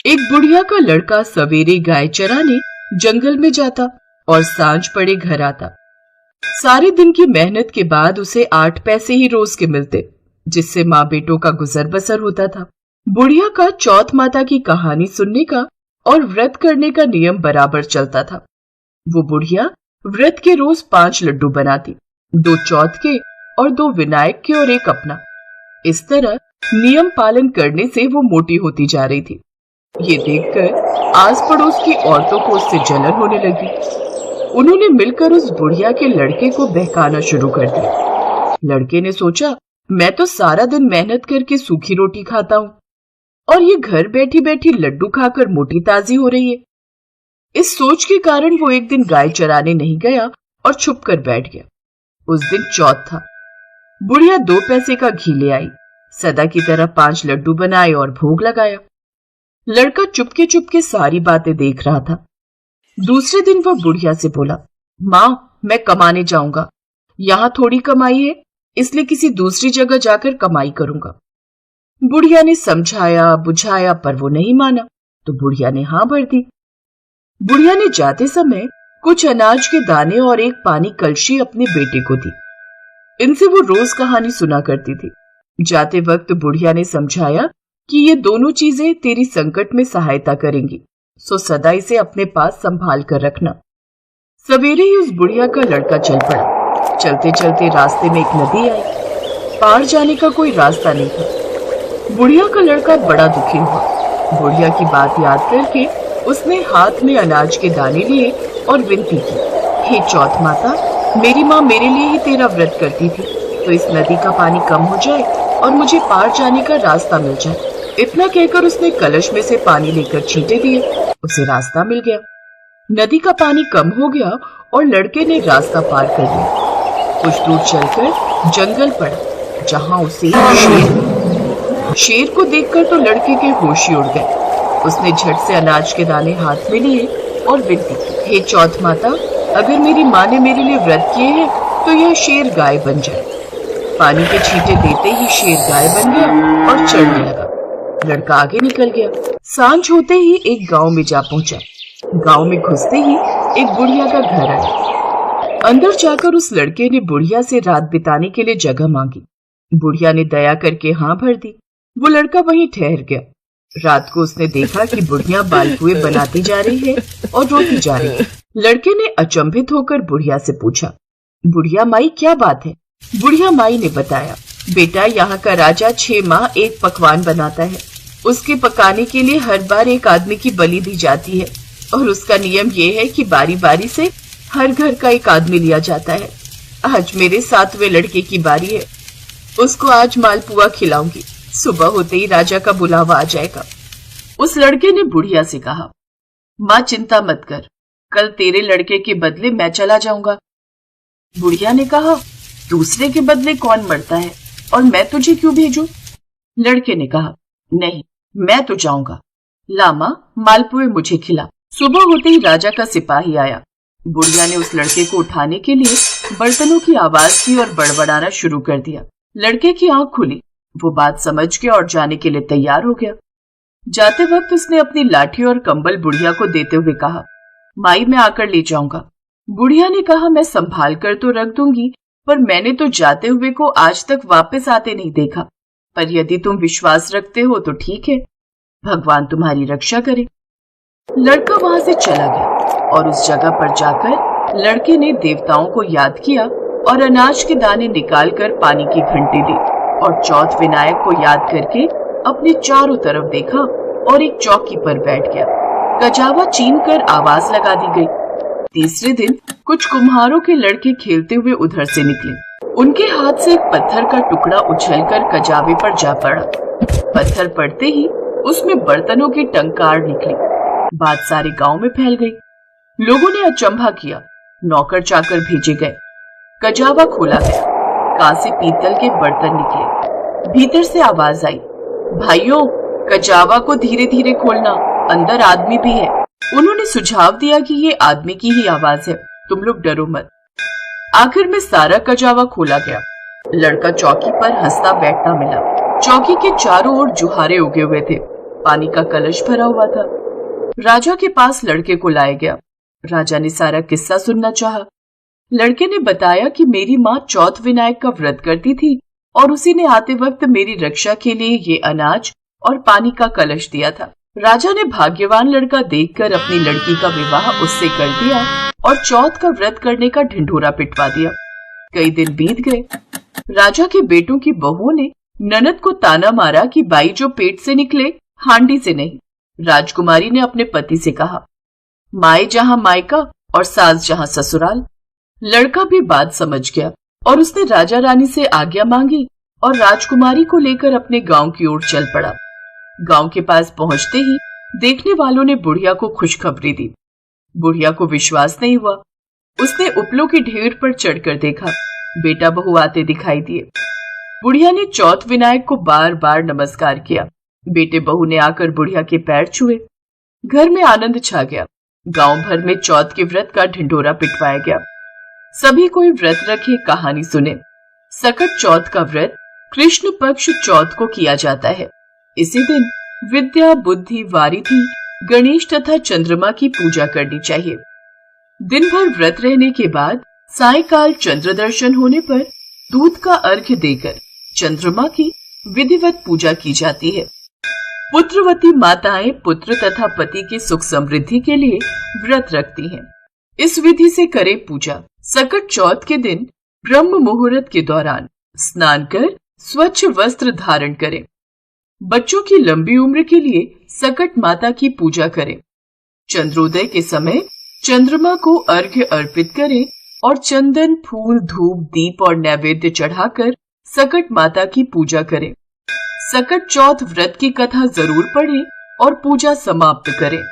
एक बुढ़िया का लड़का सवेरे गाय चराने जंगल में जाता और सांझ पड़े घर आता। सारे दिन की मेहनत के बाद उसे 8 पैसे ही रोज के मिलते, जिससे माँ बेटों का गुजर बसर होता था। बुढ़िया का चौथ माता की कहानी सुनने का और व्रत करने का नियम बराबर चलता था। वो बुढ़िया व्रत के रोज 5 लड्डू बनाती, 2 चौथ के और 2 विनायक के और 1 अपना। इस तरह नियम पालन करने से वो मोटी होती जा रही थी। ये देखकर आस पड़ोस की औरतों को उससे जलन होने लगी। उन्होंने मिलकर उस बुढ़िया के लड़के को बहकाना शुरू कर दिया। लड़के ने सोचा, मैं तो सारा दिन मेहनत करके सूखी रोटी खाता हूँ और ये घर बैठी बैठी लड्डू खाकर मोटी ताजी हो रही है। इस सोच के कारण वो एक दिन गाय चराने नहीं गया और छुप कर बैठ गया। उस दिन चौथ था। बुढ़िया 2 पैसे का घी ले आई, सदा की तरह 5 लड्डू बनाए और भोग लगाया। लड़का चुपके चुपके सारी बातें देख रहा था। दूसरे दिन वह बुढ़िया से बोला, माँ, मैं कमाने जाऊंगा। यहाँ थोड़ी कमाई है, इसलिए किसी दूसरी जगह जाकर कमाई करूंगा। बुढ़िया ने समझाया बुझाया पर वो नहीं माना, तो बुढ़िया ने हाँ भर दी। बुढ़िया ने जाते समय कुछ अनाज के दाने और एक पानी कलशी अपने बेटे को दी। इनसे वो रोज कहानी सुना करती थी। जाते वक्त बुढ़िया ने समझाया कि ये दोनों चीजें तेरी संकट में सहायता करेंगी, सो सदा इसे अपने पास संभाल कर रखना। सवेरे ही उस बुढ़िया का लड़का चल पड़ा। चलते चलते रास्ते में एक नदी आई। पार जाने का कोई रास्ता नहीं था। बुढ़िया का लड़का बड़ा दुखी हुआ। बुढ़िया की बात याद करके उसने हाथ में अनाज के दाने लिए और विनती की, हे चौथ माता, मेरी माँ मेरे लिए ही तेरा व्रत करती थी, तो इस नदी का पानी कम हो जाए और मुझे पार जाने का रास्ता मिल जाए। इतना कहकर उसने कलश में से पानी लेकर छींटे दिए। उसे रास्ता मिल गया। नदी का पानी कम हो गया और लड़के ने रास्ता पार कर लिया। कुछ दूर चलकर जंगल पड़ा, जहां उसे शेर को देखकर तो लड़के के होश ही उड़ गए। उसने झट से अनाज के दाने हाथ में लिए और विनती की, हे चौथ माता, अगर मेरी माँ ने मेरे लिए व्रत किए हैं तो यह शेर गाय बन जाए। पानी के छींटे देते ही शेर गाय बन गया और चढ़ने लगा। लड़का आगे निकल गया। सांझ होते ही एक गांव में जा पहुंचा। गांव में घुसते ही एक बुढ़िया का घर आया। अंदर जाकर उस लड़के ने बुढ़िया से रात बिताने के लिए जगह मांगी। बुढ़िया ने दया करके हाँ भर दी। वो लड़का वहीं ठहर गया। रात को उसने देखा कि बुढ़िया मालपुए बनाती जा रही है और रोती जा रही है। लड़के ने अचंभित होकर बुढ़िया से पूछा, बुढ़िया माई, क्या बात है? बुढ़िया माई ने बताया, बेटा, यहाँ का राजा 6 माह एक पकवान बनाता है। उसके पकाने के लिए हर बार एक आदमी की बलि दी जाती है और उसका नियम ये है कि बारी बारी से हर घर का एक आदमी लिया जाता है। आज मेरे 7वें लड़के की बारी है। उसको आज मालपुआ खिलाऊंगी। सुबह होते ही राजा का बुलावा आ जाएगा। उस लड़के ने बुढ़िया से कहा, माँ चिंता मत कर, कल तेरे लड़के के बदले मैं चला जाऊंगा। बुढ़िया ने कहा, दूसरे के बदले कौन मरता है और मैं तुझे क्यों भेजूं? लड़के ने कहा, नहीं, मैं तो जाऊंगा। ला माँ, मालपुए मुझे खिला। सुबह होते ही राजा का सिपाही आया। बुढ़िया ने उस लड़के को उठाने के लिए बर्तनों की आवाज की और बड़बड़ाना शुरू कर दिया। लड़के की आंख खुली। वो बात समझ के और जाने के लिए तैयार हो गया। जाते वक्त उसने अपनी लाठी और कंबल बुढ़िया को देते हुए कहा, माई, मैं आकर ले जाऊंगा। बुढ़िया ने कहा, मैं संभाल कर तो रख दूंगी, पर मैंने तो जाते हुए को आज तक वापस आते नहीं देखा। पर यदि तुम विश्वास रखते हो तो ठीक है, भगवान तुम्हारी रक्षा करे। लड़का वहां से चला गया और उस जगह पर जाकर लड़के ने देवताओं को याद किया और अनाज के दाने निकालकर पानी की घंटी दी और चौथ विनायक को याद करके अपने चारों तरफ देखा और एक चौकी पर बैठ गया। कजावा चीन कर आवाज लगा दी गई। तीसरे दिन कुछ कुम्हारों के लड़के खेलते हुए उधर से निकले। उनके हाथ से एक पत्थर का टुकड़ा उछलकर कजावे पर जा पड़ा। पत्थर पड़ते ही उसमें बर्तनों की टंकार निकली। बात सारे गांव में फैल गई। लोगों ने अचंभा किया। नौकर चाकर भेजे गए। कजावा खोला गया। कांसे पीतल के बर्तन निकले। भीतर से आवाज आई, भाइयों, कजावा को धीरे धीरे खोलना, अंदर आदमी भी है। उन्होंने सुझाव दिया कि ये आदमी की ही आवाज है, तुम लोग डरो मत। आखिर में सारा कजावा खोला गया। लड़का चौकी पर हंसता बैठता मिला। चौकी के चारों ओर जुहारे उगे हुए थे। पानी का कलश भरा हुआ था। राजा के पास लड़के को लाया गया। राजा ने सारा किस्सा सुनना चाहा। लड़के ने बताया कि मेरी माँ चौथ विनायक का व्रत करती थी और उसी ने आते वक्त मेरी रक्षा के लिए ये अनाज और पानी का कलश दिया था। राजा ने भाग्यवान लड़का देखकर अपनी लड़की का विवाह उससे कर दिया और चौथ का व्रत करने का ढिंढोरा पिटवा दिया। कई दिन बीत गए। राजा के बेटों की बहुओं ने ननद को ताना मारा कि बाई जो पेट से निकले हांडी से नहीं। राजकुमारी ने अपने पति से कहा, माए जहां मायका और सास जहां ससुराल। लड़का भी बात समझ गया और उसने राजा रानी से आज्ञा मांगी और राजकुमारी को लेकर अपने गांव की ओर चल पड़ा। गांव के पास पहुंचते ही देखने वालों ने बुढ़िया को खुशखबरी दी। बुढ़िया को विश्वास नहीं हुआ। उसने उपलों की ढेर पर चढ़कर देखा। बेटा बहू आते दिखाई दिए। बुढ़िया ने चौथ विनायक को बार बार नमस्कार किया। बेटे बहू ने आकर बुढ़िया के पैर छुए। घर में आनंद छा गया। गांव भर में चौथ के व्रत का ढिंढोरा पिटवाया गया। सभी कोई व्रत रखे कहानी सुने। सकट चौथ का व्रत कृष्ण पक्ष चौथ को किया जाता है। इसी दिन विद्या, बुद्धि, वारिधि, गणेश तथा चंद्रमा की पूजा करनी चाहिए। दिन भर व्रत रहने के बाद सायंकाल चंद्र दर्शन होने पर दूध का अर्घ्य देकर चंद्रमा की विधिवत पूजा की जाती है। पुत्रवती माताएं पुत्र तथा पति की सुख समृद्धि के लिए व्रत रखती हैं। इस विधि से करें पूजा। सकट चौथ के दिन ब्रह्म मुहूर्त के दौरान स्नान कर स्वच्छ वस्त्र धारण करें। बच्चों की लंबी उम्र के लिए सकट माता की पूजा करें। चंद्रोदय के समय चंद्रमा को अर्घ्य अर्पित करें और चंदन, फूल, धूप, दीप और नैवेद्य चढ़ाकर सकट माता की पूजा करें। सकट चौथ व्रत की कथा जरूर पढ़ें और पूजा समाप्त करें।